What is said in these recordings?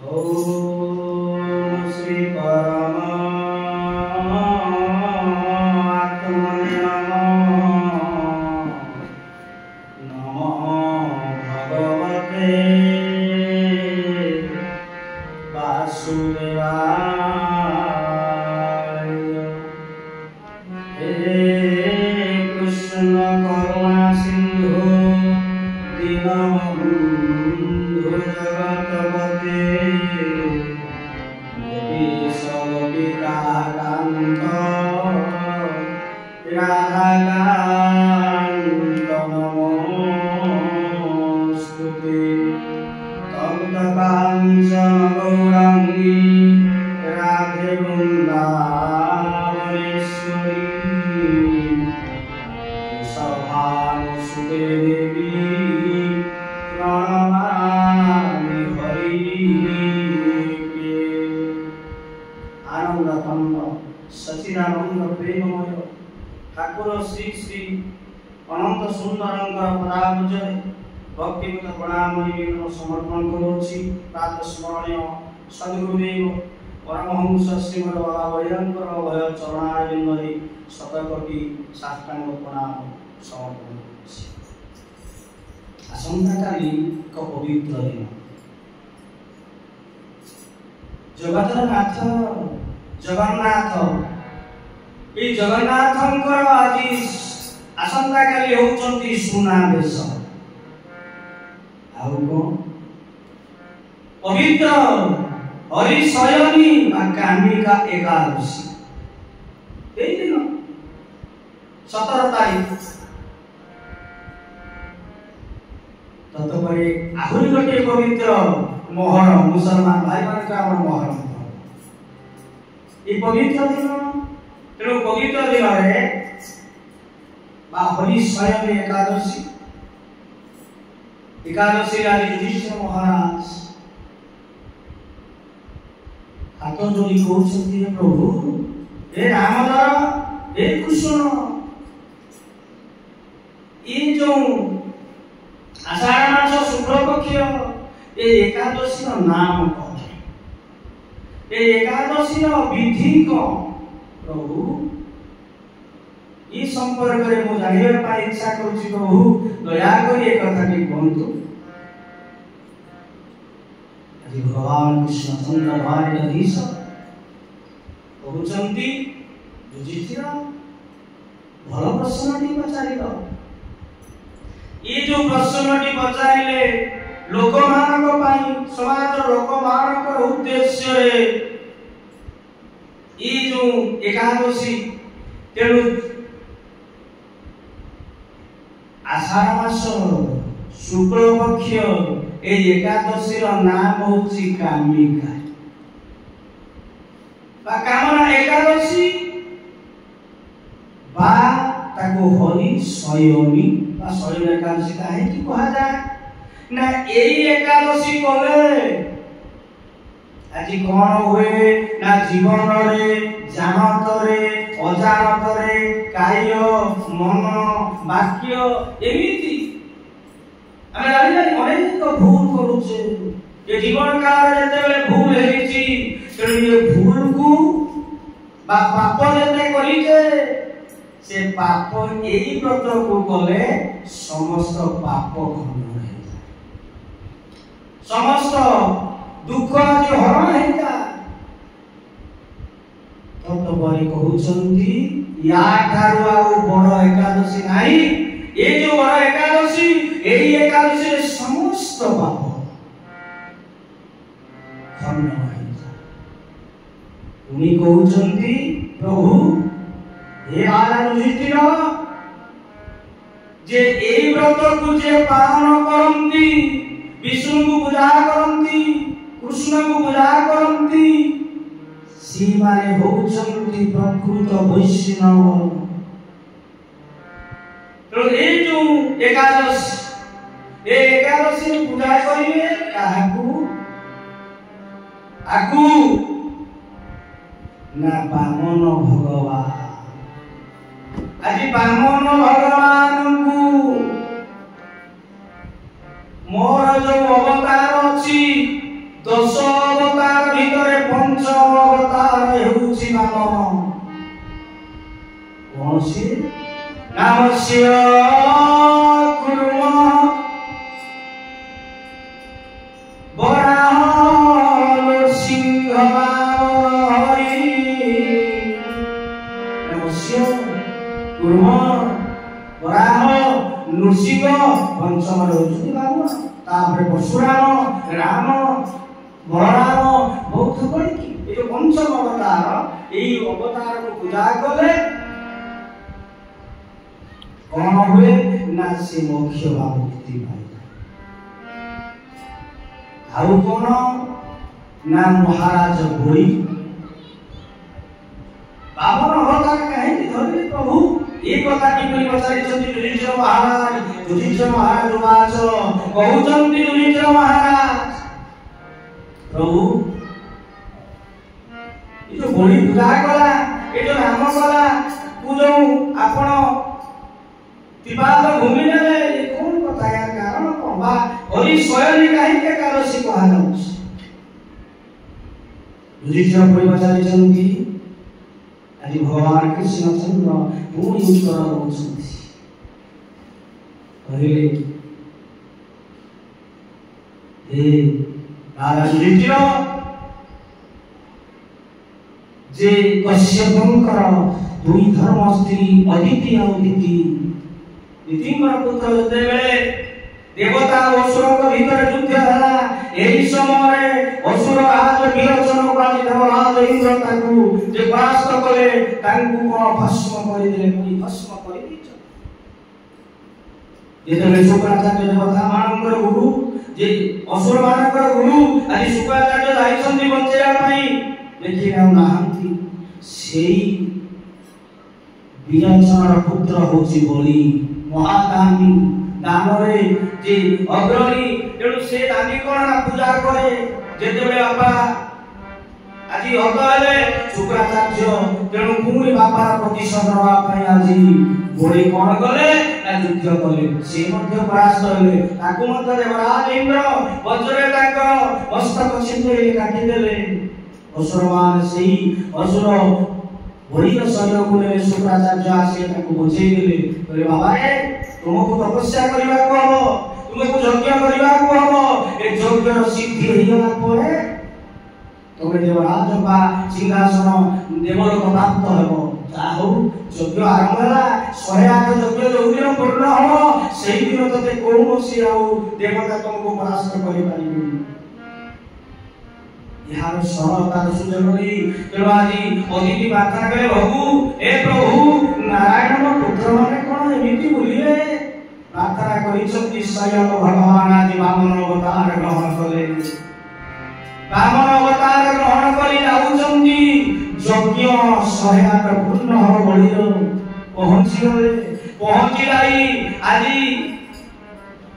ओम श्री परमात्मने नमः। नमो भगवते वासुदेवाय। हे कृष्ण करुणा सिंधु दीनबंधु जगतपते गोपीशोभिकान्त राधाकान्त नमोस्तुते। तप्त काञ्चन गौराङ्गी राधे वृन्दावनेश्वरी सभानुसुते देवी प्रणमामि हरिप्रिये। आनंद खंड सचिदानंद प्रेममय ठाकुर श्री श्री अनंत सुंदरंकर पदाब्जरे भक्तियुत प्रणाम निवेदन समर्पण करुछि। प्रातः स्मरणीय सद्गुरुदेव परमहंस श्रीमद बाबावलियांकर अभय चरणारविंदरे शतकोटि साष्टांग प्रणाम समर्पण करुछि। आसंताकाली एक पवित्र दिन जगतर नाथ जगन्नाथ ए जगन्नाथंकर आज आसंताकाली होउचंती सुनावेश। आउ कोन पवित्र हरिशयनी कामिका एकादशी ए दिन 17 तारीख। तत्परे आहुरी गोटे पवित्र मोहरम मुसलमान भाई मान का मोहरम ये पवित्र दिन। तेणु पवित्र दिन हरिशयनी एकादशी एकादशी आज युधिष्ठिर महाराज हाथ जोड़ी कहते प्रभु हे रामधर हे कृष्ण ये जो आषाढ़ मास शुक्ल पक्ष ये एकादशी नाम कौन ये एकादशी विधि कौन प्रभु ये संपर्क में मु जानवा इच्छा करुछि। प्रभु दया करी एक कथा कहतु। आज भगवान कृष्ण चंद्र द्वारकाधीश कहते युधिष्ठिर भल प्रश्नटी पचारिल। ये जो प्रश्नटी पचारिले लोक मानक पाई समाज लोक मानक उद्देश्य ये जो एकादशी तेणु आषाढ़ मास शुक्ल पक्ष ए एकादशी नाम होची कामिका बा कामना एकादशी बा ताको हरि शयनी बा शयन एकादशी काहे कि कहा जाए ना एई एकादशी कोले आज कौन हुए ना जीवन रे जानत रे अजानत रे काय मन वाक्य एमिति आमे जानि जानि अनेक भूल करूछे। ये जीवन काल जते बेले भूल हेछि तेणु ये भूल को बा पाप जते करिछे से पाप एई व्रत को कले समस्त पाप खंड हो जाय समस्त दुख जो हरण हेता। तत्परे कहउचंती या ठारू आ बड़ एकादशी नाही ए जो बड़ एकादशी एई एकादशी समस्त पाप खंड हो जाय। उनी कहउचंती प्रभु हे बाला युधिष्ठिर जे एई व्रत को जे पालन करंती विष्णु को पूजा करंती कृष्ण को पूजा करंती सी माने होउचंती प्रकृत वैष्णव। तो ए जो एकादशी पूजा करिवे काहाकू आकू ना बामन भगवान आज बामन भगवान को मोर जो अवतार अछि 10 ବାମନ କଣ ସେ ନାମସ୍ୟ କୁର୍ମ ବରାହ ନୃସିଂହ ହରି ନାମସ୍ୟ କୁର୍ମ ବରାହ ନୃସିଂହ ପଞ୍ଚମରେ ହଉଛନ୍ତି ବାମନ ତାପରେ ପରଶୁରାମ ରାମ ବଳରାମ ବୌଦ୍ଧ କରିକି ଏ ଯୋଉ ପଞ୍ଚମ ଅବତାର ଏଇ ଅବତାରକୁ ପୂଜା କଲେ କଣ ହୁଏ ନା ସେ ମୋକ୍ଷ ବା ମୁକ୍ତି ପାଇଲା। ଆଉ କଣ ନା ମହାରାଜ ବଳି ବାମନ ଅବତାର କାହିଁକି ଧରିଲେ ପ୍ରଭୁ এই কথা কিপରି ପଚାରିଛନ୍ତି ଯୁଧିଷ୍ଠିର ମହାରାଜ। ଯୁଧିଷ୍ଠିର ମହାରାଜ ବାଚ କହୁଛନ୍ତି ଯୁଧିଷ୍ଠିର ମହାରାଜ ପ୍ରଭୁ ଏ ଯୋଉ ବଳି ପୂଜା କଲା ଏ ଯୋଉ ନାମ କଲା ତୁ ଯୋଉ ଆପଣ ବିବାଦ ଭୂମି ନେଲେ ଏ କଣ କଥା ୟା କାରଣ କଣ ବା ହରି ସ୍ୱୟଂ କାହିଁକି ଏକାଦଶୀ କୁହାଯାଉଛି। ଯୁଧିଷ୍ଠିର ପଚାରିଛନ୍ତି ଆଜି ଭଗବାନ କୃଷ୍ଣଚନ୍ଦ୍ର ପୁଣି ଉତ୍ତର ଦେଉଛନ୍ତି କହିଲେ ହେ ରାଜା ଯୁଧିଷ୍ଠିର ଯେ କଶ୍ୟପଙ୍କର ଦୁଇ ଧର୍ମ ସ୍ତ୍ରୀ ଅଦିତି ଆଉ ଦିତି ଦିତିଙ୍କର ପୁତ୍ର ଯେତେବେଳେ ଦେବତା ଓ ଅସୁରଙ୍କ ଭିତରେ ଯୁଦ୍ଧ ହେଲା ଏହି ସମୟରେ ଅସୁର ରାଜ ବିରୋଚନକୁ ଆଜି ଦେବରାଜ ଇନ୍ଦ୍ର ତାଙ୍କୁ ଯେ ପରାସ୍ତ କଲେ ତାଙ୍କୁ କଣ ଭସ୍ମ କରିଦେଲେ ପୁଣି ଭସ୍ମ କରିଦେଇଛନ୍ତି। ଯେତେବେଳେ ଶୁକ୍ରାଚାର୍ଯ୍ୟ ଦେବତା ମାନଙ୍କର ଗୁରୁ ଯେ ଅସୁର ମାନଙ୍କର ଗୁରୁ ଆଜି ଶୁକ୍ରାଚାର୍ଯ୍ୟ ଯାଇଛନ୍ତି ବଞ୍ଚେଇବା ପାଇଁ ଦେଖିଲେ ଆଉ ନାହାନ୍ତି ସେଇ ବିରୋଚନର ପୁତ୍ର ହଉଛି ବଳି ମହାଦାନୀ ଦାନରେ ଯେ ଅଗ୍ରଣୀ ତେଣୁ ସେ ଦାନୀ କଣ ନା ପୂଜା କରେ ଯେତେବେଳେ ବାପା ଆଜି ହତ ହେଲେ ଶୁକ୍ରାଚାର୍ଯ୍ୟ ତେଣୁ ପୁଣି ବାପାର ପ୍ରତିଶୋଧ ନେବା ପାଇଁ ଆଜି ବଳି କଣ କଲେ ନା ଯୁଦ୍ଧ କଲେ ସେ ମଧ୍ୟ ପରାସ୍ତ ହେଲେ ତାକୁ ମଧ୍ୟ ଦେବରାଜ ଇନ୍ଦ୍ର ବଜ୍ରରେ ତାଙ୍କର ମସ୍ତକ ଛିଣ୍ଡେଇ କାଟିଦେଲେ। ଅସୁରମାନେ ସେଇ ଅସୁର ବଳିର ଶରୀରକୁ ନେଲେ ଶୁକ୍ରାଚାର୍ଯ୍ୟ ଆସି ତାକୁ ବୁଝେଇଦେଲେ କହିଲେ ବାବା ତୁମକୁ ତପସ୍ୟା କରିବାକୁ ହବ ତୁମକୁ ଯଜ୍ଞ କରିବାକୁ ହବ ଏ ଯଜ୍ଞର ସିଦ୍ଧି ହେଇଗଲା ପରେ ତମେ ଦେବରାଜ ବା ସିଂହାସନ ଦେବଲୋକ ପ୍ରାପ୍ତ ହେବ। ଯାହା ହଉ ଯଜ୍ଞ ଆରମ୍ଭ ହେଲା 108 ଯଜ୍ଞ ଯୋଉଦିନ ପୂର୍ଣ୍ଣ ହବ ସେଇଦିନ ତତେ କୌଣସି ଆଉ ଦେବତା ତମକୁ ପରାସ୍ତ କରିପାରିବେନି। ଏହାର ସରଳତାର ସୁଯୋଗ ନେଇ ତେଣୁ ଆଜି ଅଦିତି ପ୍ରାର୍ଥନା କଲେ ପ୍ରଭୁ ଏ ପ୍ରଭୁ ନାରାୟଣଙ୍କ ପୁତ୍ର ମାନେ କଣ ଏମିତି ବୁଲିବେ ପ୍ରାର୍ଥନା କରିଛନ୍ତି। ସ୍ୱୟଂ ଭଗବାନ ଆଜି ବାମନ ଅବତାର ଗ୍ରହଣ କଲେ ବାମନ ଅବତାର ଗ୍ରହଣ କରି ଯାଉଛନ୍ତି ଯଜ୍ଞ 108 ପୂର୍ଣ୍ଣ ହବ ବଳିର ପହଞ୍ଚିଗଲେ ପହଞ୍ଚି ଯାଇ ଆଜି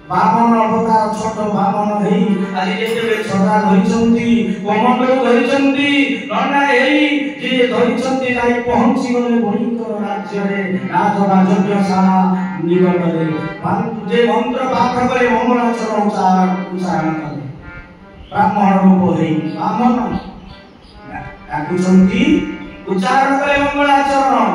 ବାମନ ଅବତାର ଛୋଟ ବାମନ ହେଇ ଆଜି ଯେତେବେଳେ ଛତା ଧରିଛନ୍ତି କମଣ୍ଡଳୁ ଧରିଛନ୍ତି ନନା ହେଇ ଯେ ଧରିଛନ୍ତି ଯାଇ ପହଞ୍ଚିଗଲେ ବଳିଙ୍କର ରାଜ୍ୟରେ ରାଜରାଜଶାଳା ନିକଟରେ ଯେ ମନ୍ତ୍ର ପାଠ କରି ମଙ୍ଗଳାଚରଣ ଉଚ୍ଚାରଣ କଲେ ବ୍ରାହ୍ମଣ ରୂପ ହେଇ ବାମନ ଡାକୁଛନ୍ତି ଉଚ୍ଚାରଣ କଲେ ମଙ୍ଗଳାଚରଣ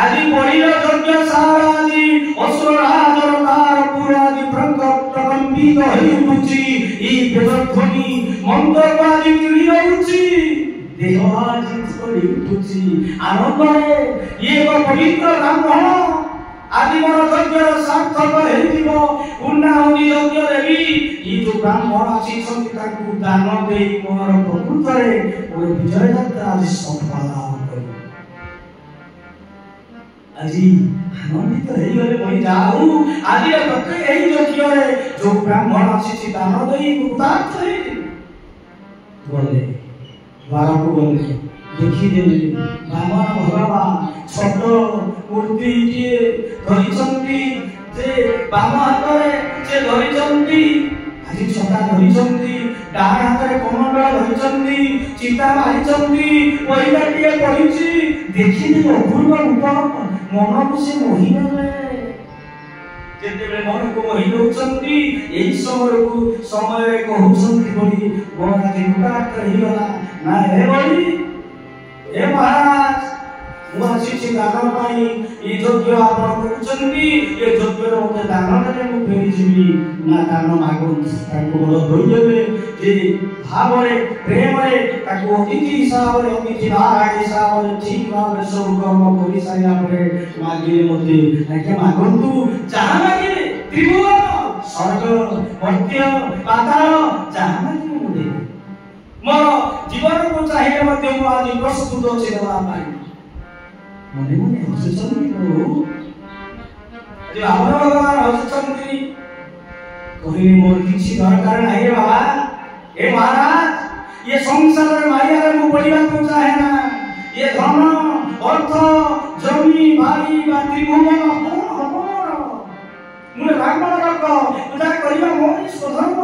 আজি বলিল যজ্ঞ সারাজি অসুর রাজর তার পুরাজি প্রকম্পিত হই উঠুছি এই বেদধ্বনি মন্ত্র বাজি কিরি উঠুছি দেহ আজি চলি উঠুছি আনন্দরে এক পবিত্র ব্রাহ্মণ আজি মোর যজ্ঞর সার্থক হেইতিব পুণ্যাহুতি যজ্ঞ দেবী এই যে ব্রাহ্মণ আসিছন্তি তাଙ୍କୁ দান দেই মোর প্রকৃতরে ওই বিজয় যাত্রা আজি সফল লাভ করি আজি ଆନନ୍ଦିତ ହେଇଗଲେ ବଳି ଯାଉ ଆଜି ପ୍ରତ୍ୟେକ ଏହି ଯଜ୍ଞରେ ଯୋଉ ବ୍ରାହ୍ମଣ ଆସିଛି ଦାନ ଦେଇ କୃତାର୍ଥ ହେଇଛି ଗଲେ ଦ୍ୱାରକୁ ଗଲେ ଦେଖିଦେଲେ ବାମନ ଭଗବାନ ଛୋଟ ମୂର୍ତ୍ତିଟିଏ ଧରିଛନ୍ତି ଯେ ବାମ ହାତରେ ସେ ଧରିଛନ୍ତି ଆଜି ଛତା ଧରିଛନ୍ତି ଡାହାଣ ହାତରେ କମଣ୍ଡଳ ଧରିଛନ୍ତି ଚିତା ମାରିଛନ୍ତି ପରିବାଟିଏ ପଡ଼ିଛି ଦେଖିଲି ଅପୂର୍ବ ରୂପ ମନକୁ ସେ ମୋହିନେଲେ ଯେତେବେଳେ ମନକୁ ମୋହି ଦେଉଛନ୍ତି ଏହି ସମୟରେ କହୁଛନ୍ତି ବୋଲି ମୋର ଆଜି କୃତାର୍ଥ ହେଇଗଲା ନା ହେ ବଳି हे महाराज ମୁଁ ଆସିଛି ଦାନ ପାଇଁ ଏ ଯଜ୍ଞ ଆପଣ କରୁଛନ୍ତି ଏ ଯଜ୍ଞରେ ମୋତେ ଦାନ ଦେଲେ ମୁଁ ଫେରିଯିବି ନା ଦାନ ମାଗନ୍ତୁ ତାଙ୍କୁ ବଡ଼ ଧୋଇଦେବେ ଯେ ଭାବରେ ପ୍ରେମରେ ତାକୁ ଅତିଥି ହିସାବରେ ଅତିଥି ନାରାୟଣ ହିସାବରେ ଠିକ ଭାବରେ ସବୁ କର୍ମ କରିସାରିଲା ପରେ ମାଗିଲେ ମୋତେ ଆଜ୍ଞା ମାଗନ୍ତୁ ଯାହା ମାଗିଲେ ତ୍ରିଭୁବନ ସ୍ୱର୍ଗ ମର୍ତ୍ତ୍ୟ ପାତାଳ ଯାହା ମାଗିଲେ ମୁଁ ଦେବି ମୋର ଜୀବନକୁ ଚାହିଁଲେ ମଧ୍ୟ ମୁଁ ଆଜି ପ୍ରସ୍ତୁତ ଅଛି ଦେବା ପାଇଁ ମନେ ମନେ ହସୁଛନ୍ତି ପ୍ରଭୁ ଯେ ଆମର ଭଗବାନ ହସୁଛନ୍ତି କହିଲେ ମୋର କିଛି ଦରକାର ନାହିଁ ବାବା ଏ ମହାରାଜ ଏ ସଂସାରରେ ମାୟାରେ ମୁଁ ପଡ଼ିବାକୁ ଚାହେଁ ନା ଏ ଧନ ଅର୍ଥ ଜମି ବାଡ଼ି ବା ତ୍ରିଭୁବନ କଣ ହବ ମୁଁ ବ୍ରାହ୍ମଣ ଲୋକ ପୂଜା କରିବା ମୋର ସ୍ୱଧର୍ମ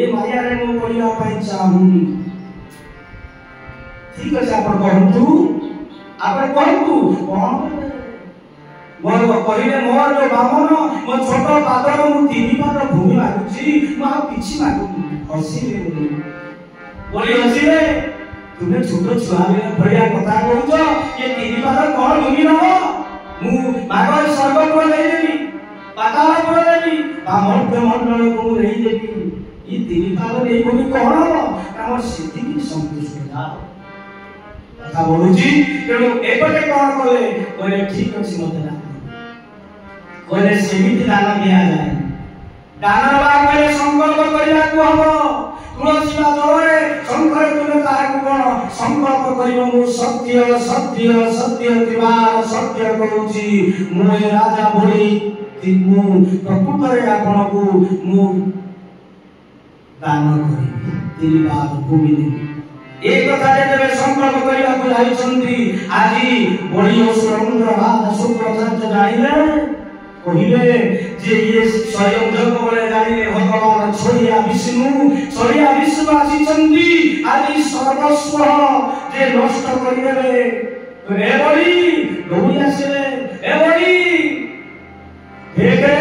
ଏ ମାୟାରେ ମୁଁ ପଡ଼ିବା ପାଇଁ ଚାହୁଁନି ঠিক আছে ଆପଣ କହନ୍ତୁ କଣ ମୋର କହିଲେ ମୋର ଯୋଉ ବାମନ ମୋ ଛୋଟ ପାଦର ମୁଁ 3 ପାଦ ଭୂମି ମାଗୁଛି ମୁଁ ଆଉ କିଛି ମାଗୁନି ହସିଲେ ବୋଲି ହସିଲେ ତୁମେ ଛୋଟ ଛୁଆ ଭଳିଆ କଥା କହୁଛ ଏ 3 ପାଦ କଣ ଭୂମି ନବ ମୁଁ ମାଗର ସ୍ୱର୍ଗକୁ ନେଇଦେବି ପାତାଳକୁ ନେଇଦେବି ବା ମଣ୍ଡଳକୁ ମୁଁ ନେଇଦେବି ଏ 3 ପାଦ ନେଇଗଲି କଣ ହବ ଆମର ସେତିକି ସନ୍ତୁଷ୍ଟ ଯାଅ କଥା ବଢୁଛି ତେଣୁ ଏପଟେ କଣ କଲେ କହିଲେ ଠିକ ଅଛି ମତେ ଦାନ କହିଲେ ସେମିତି ଦାନ ଦିଆଯାଏ ଦାନ ଦେବା ବେଳେ ସଂକଳ୍ପ କରିବାକୁ ହବ ତୁଳସୀ ବା ଜଳରେ ଶଙ୍ଖରେ ତୁମେ ତାହାକୁ କଣ ସଂକଳ୍ପ କରିବ ମୁଁ ସତ୍ୟ ସତ୍ୟ ସତ୍ୟ ତ୍ରିବାର ସତ୍ୟ କହୁଛି ମୁଁ ଏ ରାଜା ଭଳି ମୁଁ ପ୍ରକୃତରେ ଆପଣଙ୍କୁ ମୁଁ ଦାନ କରିବି 3 ବାର ଭୂମି ଦେବି এই কথা যেতে সংকল্প করিବାକୁ যাইଛନ୍ତି আজি বড়ি অসুরন্দ্র বাদ শুক্রাচার্য জানিলে কহিলে যে ইয়ে স্বয়ং জগ বলে জানিলে ভগবান ছড়িয়া বিষ্ণু আসিଛନ୍ତି আজি সর্বস্ব যে নষ্ট করিদেবে এ বড়ি দৌড়ি আসিলে এ বড়ি দেখে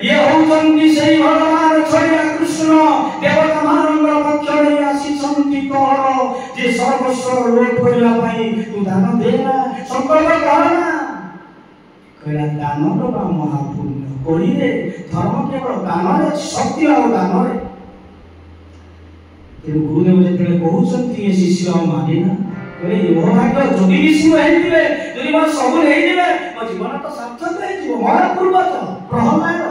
ইয়ে হউଛନ୍ତି সেই ভগবান ছড়িয়া কৃষ্ণ দেবতা ମାନଙ୍କର ପକ୍ଷରେ ଆସିଛନ୍ତି କଣ যে সর্বস্ব লোপ করিবা পাই তু দান দে না সংকল্প কর না কইলা দান দেবা মহাপুণ্য করিলে ধর্ম কেবল দাନରେ শক্তি ଆଉ ଦାନରେ ତେଣୁ ଗୁରୁଦେବ ଯେତେବେଳେ କହୁଛନ୍ତି ଏ ଶିଷ୍ୟ ମାନେ ନା କହିଲେ ମୋ ଭାଗ୍ୟ ଯଦି ବିଷ୍ଣୁ ହେଇଯିବେ ଯଦି ମୋର ସବୁ ହେଇଯିବେ ମୋ ଜୀବନ ତ ସାର୍ଥକ ହେଇଯିବ ମୋର ପୂର୍ବତ ପ୍ରହ୍ଲାଦ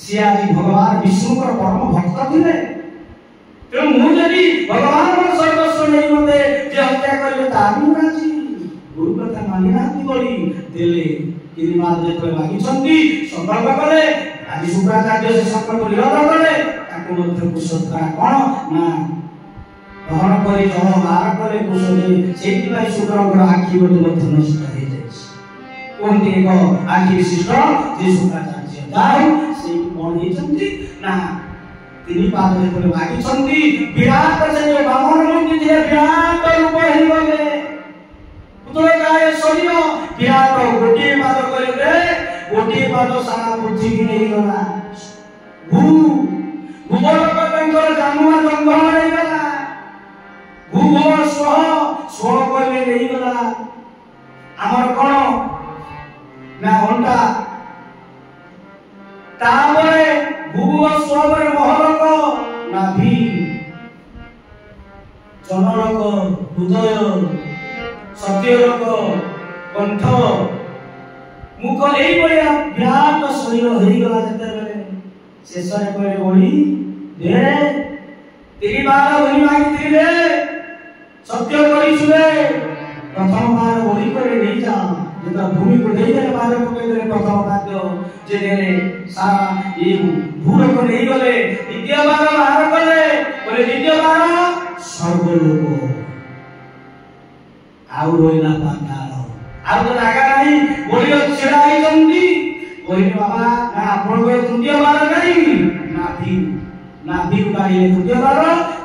ସିଏ ଆଜି ଭଗବାନ ବିଷ୍ଣୁଙ୍କର ପରମ ଭକ୍ତ ଥିଲେ ତେଣୁ ମୁଁ ଯଦି ଭଗବାନଙ୍କର ସର୍ବସ୍ୱ ନେଇ ମୋତେ ଯେ ହତ୍ୟା କରିବେ ତାହା ବି ରାଜି ଗୁରୁ କଥା ମାନି ନାହାନ୍ତି ବୋଲି ଦେଲେ 3 ବାର ଯେତେବେଳେ ମାଗିଛନ୍ତି ସଂକଳ୍ପ କଲେ ଆଜି ଶୁକ୍ରାଚାର୍ଯ୍ୟ ସେ ସଂକଳ୍ପ ନିରୋଧ କଲେ ତାକୁ ମଧ୍ୟ କୁଶଧ୍ୱରା କଣ ନା ଦହନ କରି ଜଳ ବାର କଲେ କୁଶରେ ସେଇଥିପାଇଁ ଶୁକ୍ରଙ୍କର ଆଖି ଗୋଟେ ମଧ୍ୟ ନଷ୍ଟ ହେଇଯାଇଛି କୁହନ୍ତି ଏକ ଆଖି ବିଶିଷ୍ଟ ଯେ ଶୁକ୍ରାଚାର୍ଯ୍ୟ ଯାଉ ସେଇ କଣ ହେଇଛନ୍ତି ନା 3 ବାର ଯେତେବେଳେ ମାଗିଛନ୍ତି ବିରାଟ ସେ ଯୋଉ ବାମନ ମୂର୍ତ୍ତି ଥିଲେ ବିରାଟ ରୂପ ହେଇଗଲେ ପୁତଳକାୟ ଶରୀର ବିରାଟ ଗୋଟିଏ ପାଦ କରିଲେ ଗୋଟିଏ ପାଦ ସାରା ପୃଥିବୀ ନେଇଗଲା ଭୂଗୋଳଙ୍କର ଜାନୁଆ ଜଙ୍ଗଲ ନେଇଗଲା ଭୂଗୋଳ ସ୍ୱହ କହିଲେ ନେଇଗଲା ଆମର କଣ ନା ଅଣ୍ଟା ତାପରେ ଭୂଗୋଳ ସ୍ୱରେ ମହଲକ ନାଭି ଜନଲୋକ ହୃଦୟ ସତ୍ୟଲୋକ କଣ୍ଠ ମୁଖ ଏଇଭଳିଆ ବିରାଟ ଶରୀର ହେଇଗଲା ଯେତେବେଳେ ଶେଷରେ କହିଲେ ବଳି ଦେ 3 ବାର ବଳି ମାଗିଥିଲେ ସତ୍ୟ କରିଥିଲେ ପ୍ରଥମ ବାର ବଳି କରି ନେଇଯା जेता भूमि को नहीं दे बाहर पकड़ दे प्रथम खाद्य जे ने सारा ये भूर को नहीं गले द्वितीय बार बाहर कले बोले द्वितीय बार स्वर्ग लोक आउ रोइला पाताल आउ तो जागा नहीं बोलियो छेड़ा ही जंदी बोले बाबा ना आपण को द्वितीय बार नहीं नाभि उगाई द्वितीय बार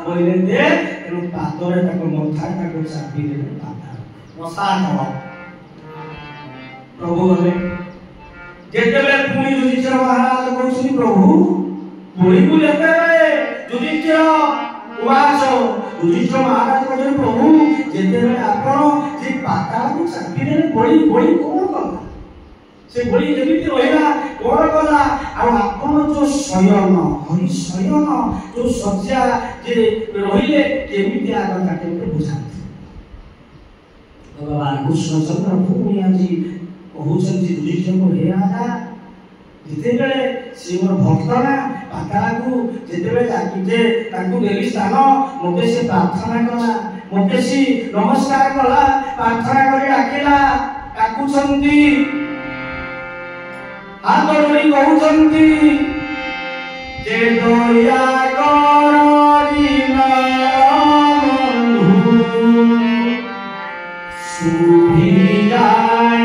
बोले दे एनु पातरे तक मथा तक चापी दे पाताल वसा हो प्रभु हमें जेतेबेले पुणी युधिष्ठिर महाराज कहउछनी प्रभु पुणी को जेतेबेले युधिष्ठिर उवास युधिष्ठिर महाराज कहउछनी प्रभु जेतेबेले आपण जे पाता को चापी दे बळी कोन कला से बळी जेमिति रहिला कोन कला आ आपण जो शयन हरि शयन जो सज्जा जे रहिले केमिति आगता केमिति बुझाते भगवान कृष्णचंद्र पुणी आजी कहउछन्ति युधिष्ठिर को हे राजा जेतेबेले से मोर भक्त ना पाताल को जेतेबेले जाकिजे ताकू देली स्थान मोते से प्रार्थना कला मोते से नमस्कार कला प्रार्थना करी आकेला काकुछन्ति हाथ जोड़ी कहउछन्ति जे दया करी बंधु सुभी जाय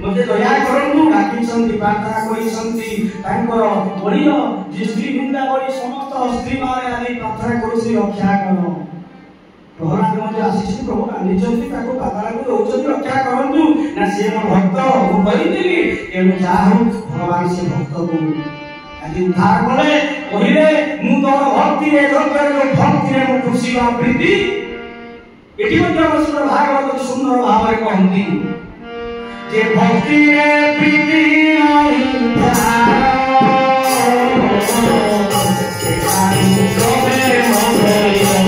मते दया करंतु डाकी संति प्रार्थना करी संति तांकर बलिय जे स्त्री निंदा करी समस्त स्त्री माने आदि प्रार्थना करूसी रक्षा करो प्रहलाद मते आसीछि प्रभु कांदिचंती ताको पाताल को होचंती रक्षा करंतु ना से मोर भक्त मु करिदिली एनु जाहु भगवान से भक्त को आदि उद्धार कले कहिले मु तोर भक्ति रे जंतर भक्ति रे मु खुशी बा प्रीति एटी मते सुंदर भागवत सुंदर भाବରେ कहंती जे भक्ति रे प्रीति नाही प्यार से काई सोबे मोहरियो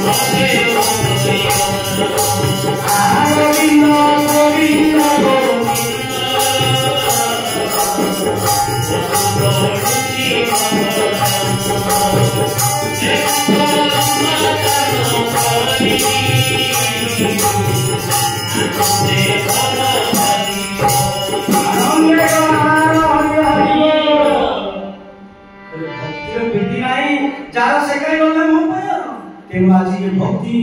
भक्ति रे प्रीति नाही प्यार से काई सोबे मोहरियो गोविंद आज भक्ति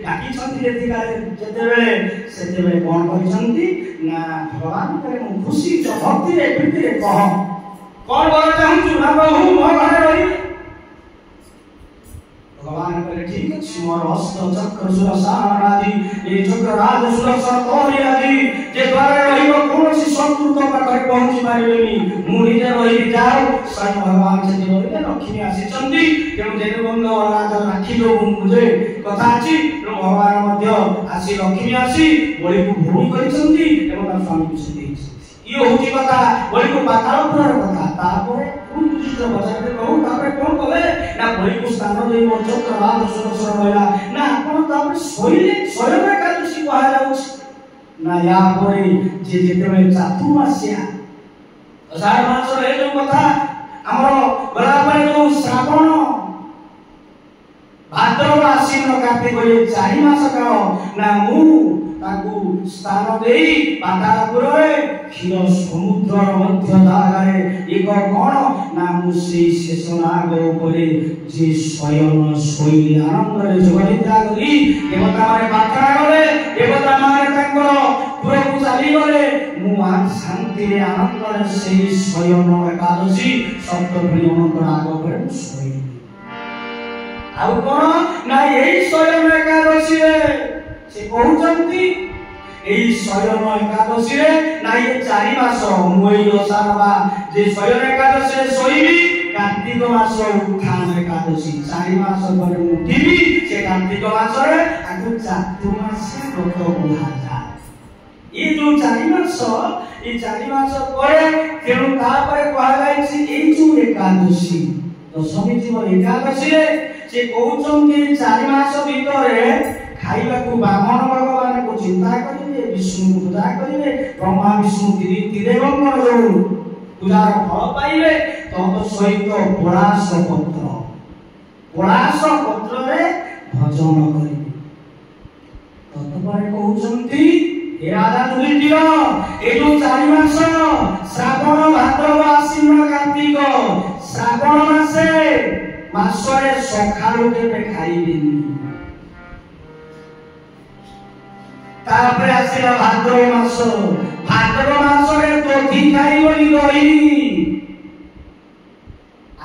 डाकी जेतेबेले सेतेबेले कौन करिसंती ना भगवान करे खुशी भक्ति रे प्रीति रे कह कौन बर चाहूछु ना कहू मो घरे रही भगवान करे ठीक अछि मोर हस्त चक्र सुरसार आदि ए चक्र राज सुरसा तोरी आदि जे द्वारा रहिबो कोनोसी शत्रु तो पाखरे पहुंची पारिबेनी मु निजे रही जाऊ स्वयं भगवान से जीवने लक्ष्मी आसीचंती तेणु जेनु बंद राज राखी जो मुझे कथा अछि भगवान मध्य आसी लक्ष्मी आसी बळी को भूमि करिसंती एवं तार स्वामी को से देइछि ई होची कथा बळी को पाताल पुरार कथा तापरे कोन चित्र बजाते कहू तापरे कोन कले ना बळी को स्थान देई मोर चक्र राज सुरसर होइला ना आपण तापरे सोइले स्वयं एकादशी कहा जाउछि ना या परे जे जेतेबेले चातुर्मास्या अषाढ़ मास रे जो कथा हमर गला परे जो श्रावण भाद्रव आश्विन कार्तिक ये 4 मास काल ना मु ताकू स्थान देई पातालपुर रे क्षीर समुद्र मध्य दागारे एक कोन ना मु से शेषनाग उपरे जे स्वयं शैली आनंद रे जोगनिद्रा करी देवता माने प्रार्थना करे देवता माने तांकर पुर को चाली गले मु आज शांति रे आनंद रे से स्वयं एकादशी सप्तमी अनंतर आग पर सोई आउ कोन ना एई स्वयं एकादशी रे से कहउचंती एई स्वयं एकादशी रे ना ये 4 मास मुई ओसारबा जे स्वयं एकादशी रे सोईबी कार्तिक मास उत्थान एकादशी 4 मास पर उठिबी से कार्तिक मास रे ତାକୁ ଚାତୁର୍ମାସ୍ୟା ବ୍ରତ କୁହାଯାଏ। ଏ ଯୋଉ 4 ମାସ, ଏ 4 ମାସ ପରେ ତେଣୁ ତାପରେ କୁହାଯାଇଛି ଏଇ ଯୋଉ ଏକାଦଶୀ ଦଶମୀ ଯିବ ଏକାଦଶୀରେ ସେ କହୁଛନ୍ତି 4 ମାସ ଭିତରେ ଖାଇବାକୁ ବ୍ରାହ୍ମଣ ଭଗବାନଙ୍କୁ ଚିନ୍ତା କରିବେ, ବିଷ୍ଣୁଙ୍କୁ ପୂଜା କରିବେ, ବ୍ରହ୍ମା ବିଷ୍ଣୁ ତ୍ରିଦେବଙ୍କର ଯୋଉ ପୂଜାର ଫଳ ପାଇବେ, ତତ୍ ସହିତ ପଳାଶ ପତ୍ରରେ ଭଜନ କରିବେ। ତତ୍ପରେ କହୁଛନ୍ତି ଏ ରାଜା ଯୁଧିଷ୍ଠିର ଏ ଯୋଉ 4 ମାସ ଶ୍ରାବଣ ଭାଦ୍ରବ ଆଶ୍ୱିନ କାର୍ତ୍ତିକ ଶ୍ରାବଣ ମାସରେ ସକାଳୁ କେବେ ଖାଇବେନି। ତାପରେ ଆସିଲା ଭାଦ୍ରବ ମାସରେ ଦଧି ଖାଇବନି, ଦହି।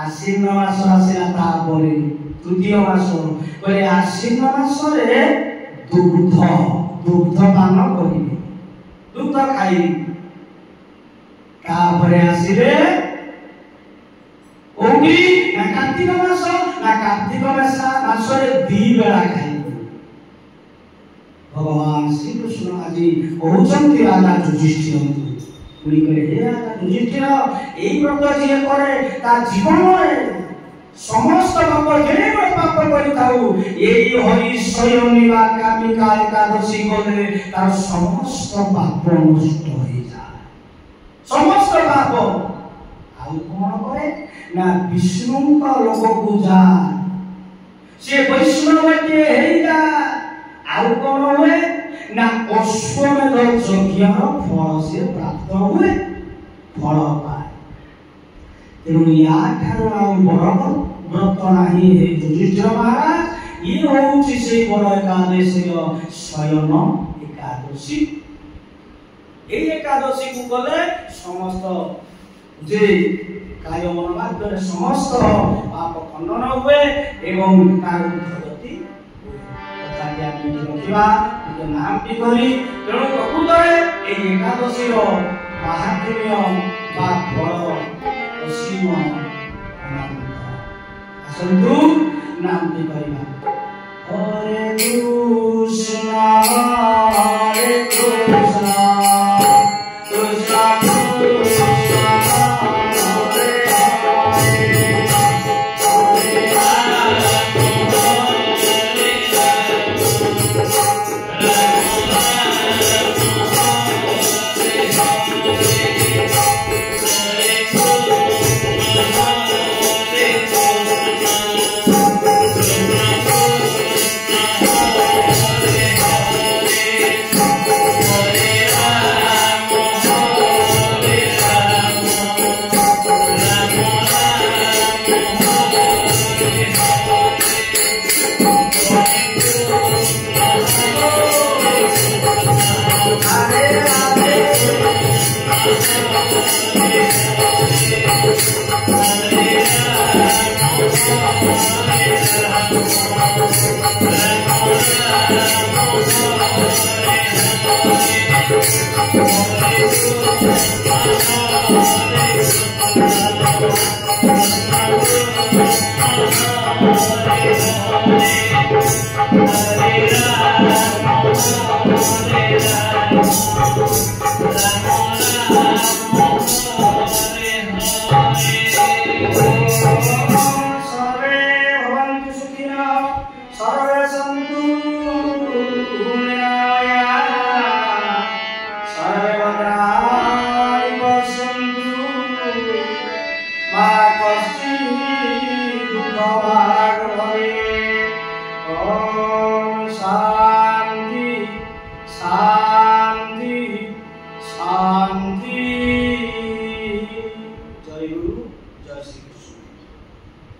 ଆଶ୍ୱିନ ମାସ ଆସିଲା ତାପରେ ତୃତୀୟ ମାସ କହିଲେ ଆଶ୍ୱିନ ମାସରେ ଦୁଗ୍ଧ ପାନ କରିବେ, ଦୁଗ୍ଧ ଖାଇବେ। ତାପରେ ଆସିଲେ କୋଉଠି ନା କାର୍ତ୍ତିକ ମାସରେ 2 ବେଳା ଖାଇବେ। ଭଗବାନ ଶ୍ରୀକୃଷ୍ଣ ଆଜି କହୁଛନ୍ତି ରାଜା ଯୁଧିଷ୍ଠିରଙ୍କୁ, ପୁଣି କହିଲେ ହେ ରାଜା ଯୁଧିଷ୍ଠିର ଏଇ ବ୍ରତ ଯିଏ କରେ ତା ଜୀବନରେ ସମସ୍ତ ପାପ ଯେତେ ପାପ କରିଥାଉ ଏଇ ହରି ସ୍ୱୟଂ ବା କାମିକା ଏକାଦଶୀ କଲେ ତାର ସମସ୍ତ ପାପ ନଷ୍ଟ ହୋଇଯାଏ, ସମସ୍ତ ପାପ। ଆଉ କଣ କରେ ନା ବିଷ୍ଣୁଙ୍କ ଲୋକକୁ ଯାଏ, ସେ ବୈଷ୍ଣବଟିଏ ହେଇଯାଏ। ଆଉ କଣ ହୁଏ ନା ଅଶ୍ୱମେଧ ଯଜ୍ଞର ଫଳ ସେ ପ୍ରାପ୍ତ ହୁଏ, ଫଳ ପାଏ। ତେଣୁ ୟାଠାରୁ ଆଉ ବଡ଼ ବ୍ରତ ନାହିଁ ହେ ଯୁଧିଷ୍ଠିର ମହାରାଜ। ଇଏ ହେଉଛି ସେଇ ବଡ଼ ଏକାଦଶୀର ଶୟନ ଏକାଦଶୀ। এই একাদশীକୁ ଗଲେ ସମସ୍ତ যে কায় মন মাধ্যমে সমস্ত পাপ খণ্ডন ହୁଏ ଏବଂ ତାର ଉଦ୍ଧତି ତଥାପି ଆମେ ରଖିବା ନିଜ ନାମ ବି କରି। ତେଣୁ ପ୍ରକୃତରେ ଏହି ଏକାଦଶୀର ମାହାତ୍ମ୍ୟ ବା ଫଳ ଅସୀମ ଅନନ୍ତ। ଆସନ୍ତୁ ନାମ ବି କରିବା। ହରେ କୃଷ୍ଣ ହରେ କୃଷ୍ଣ କୃଷ୍ଣ କୃଷ୍ଣ ହରେ Hare